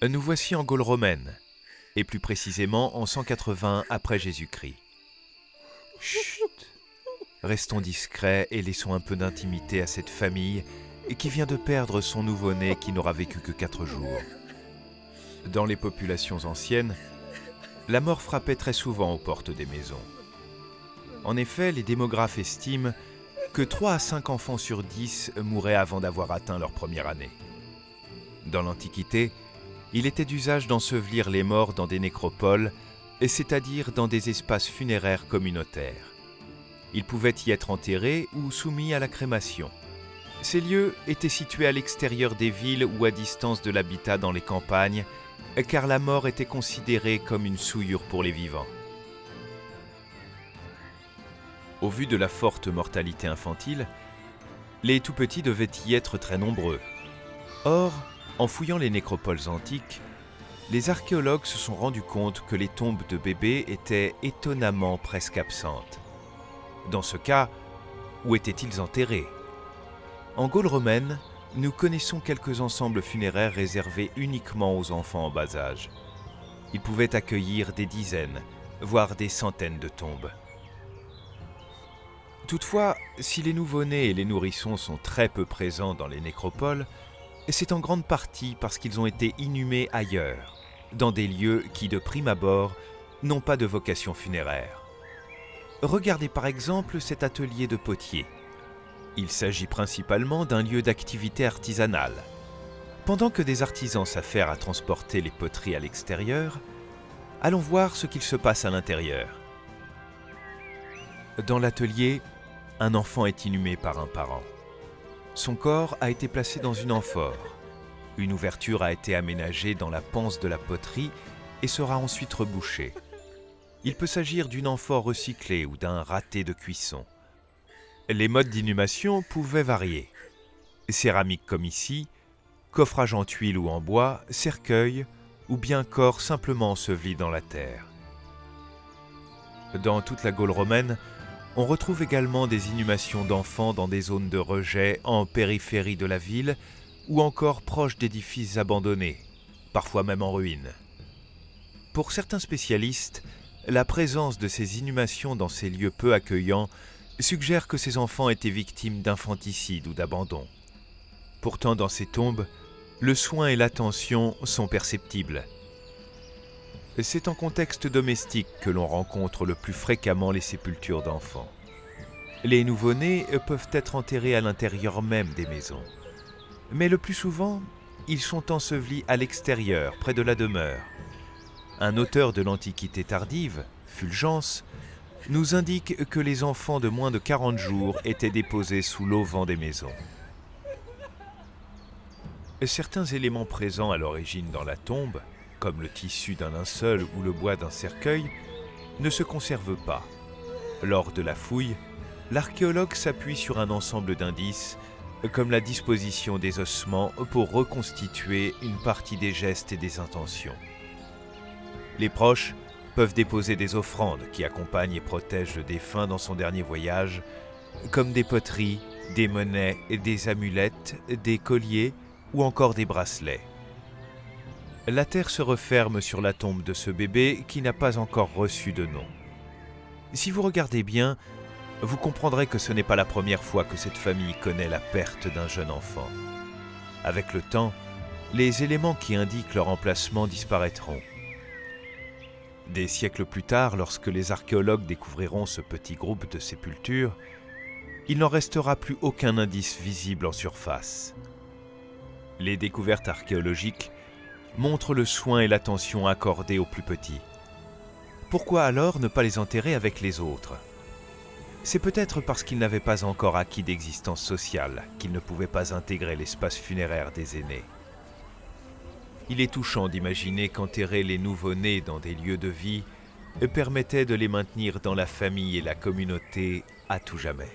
Nous voici en Gaule romaine, et plus précisément en 180 après Jésus-Christ. Chut! Restons discrets et laissons un peu d'intimité à cette famille qui vient de perdre son nouveau-né qui n'aura vécu que 4 jours. Dans les populations anciennes, la mort frappait très souvent aux portes des maisons. En effet, les démographes estiment que 3 à 5 enfants sur 10 mouraient avant d'avoir atteint leur première année. Dans l'Antiquité, il était d'usage d'ensevelir les morts dans des nécropoles, c'est-à-dire dans des espaces funéraires communautaires. Ils pouvaient y être enterrés ou soumis à la crémation. Ces lieux étaient situés à l'extérieur des villes ou à distance de l'habitat dans les campagnes, car la mort était considérée comme une souillure pour les vivants. Au vu de la forte mortalité infantile, les tout-petits devaient y être très nombreux. Or, en fouillant les nécropoles antiques, les archéologues se sont rendus compte que les tombes de bébés étaient étonnamment presque absentes. Dans ce cas, où étaient-ils enterrés? En Gaule romaine, nous connaissons quelques ensembles funéraires réservés uniquement aux enfants en bas âge. Ils pouvaient accueillir des dizaines, voire des centaines de tombes. Toutefois, si les nouveau-nés et les nourrissons sont très peu présents dans les nécropoles, c'est en grande partie parce qu'ils ont été inhumés ailleurs, dans des lieux qui, de prime abord, n'ont pas de vocation funéraire. Regardez par exemple cet atelier de potier. Il s'agit principalement d'un lieu d'activité artisanale. Pendant que des artisans s'affairent à transporter les poteries à l'extérieur, allons voir ce qu'il se passe à l'intérieur. Dans l'atelier, un enfant est inhumé par un parent. Son corps a été placé dans une amphore. Une ouverture a été aménagée dans la panse de la poterie et sera ensuite rebouchée. Il peut s'agir d'une amphore recyclée ou d'un raté de cuisson. Les modes d'inhumation pouvaient varier. Céramique comme ici, coffrage en tuiles ou en bois, cercueil ou bien corps simplement enseveli dans la terre. Dans toute la Gaule romaine, on retrouve également des inhumations d'enfants dans des zones de rejet en périphérie de la ville ou encore proches d'édifices abandonnés, parfois même en ruine. Pour certains spécialistes, la présence de ces inhumations dans ces lieux peu accueillants suggère que ces enfants étaient victimes d'infanticide ou d'abandon. Pourtant, dans ces tombes, le soin et l'attention sont perceptibles. C'est en contexte domestique que l'on rencontre le plus fréquemment les sépultures d'enfants. Les nouveau-nés peuvent être enterrés à l'intérieur même des maisons. Mais le plus souvent, ils sont ensevelis à l'extérieur, près de la demeure. Un auteur de l'Antiquité tardive, Fulgence, nous indique que les enfants de moins de 40 jours étaient déposés sous l'auvent des maisons. Certains éléments présents à l'origine dans la tombe, comme le tissu d'un linceul ou le bois d'un cercueil, ne se conservent pas. Lors de la fouille, l'archéologue s'appuie sur un ensemble d'indices, comme la disposition des ossements pour reconstituer une partie des gestes et des intentions. Les proches peuvent déposer des offrandes qui accompagnent et protègent le défunt dans son dernier voyage, comme des poteries, des monnaies, des amulettes, des colliers ou encore des bracelets. La terre se referme sur la tombe de ce bébé qui n'a pas encore reçu de nom. Si vous regardez bien, vous comprendrez que ce n'est pas la première fois que cette famille connaît la perte d'un jeune enfant. Avec le temps, les éléments qui indiquent leur emplacement disparaîtront. Des siècles plus tard, lorsque les archéologues découvriront ce petit groupe de sépultures, il n'en restera plus aucun indice visible en surface. Les découvertes archéologiques montrent le soin et l'attention accordés aux plus petits. Pourquoi alors ne pas les enterrer avec les autres? C'est peut-être parce qu'ils n'avaient pas encore acquis d'existence sociale qu'ils ne pouvaient pas intégrer l'espace funéraire des aînés. Il est touchant d'imaginer qu'enterrer les nouveau-nés dans des lieux de vie permettait de les maintenir dans la famille et la communauté à tout jamais.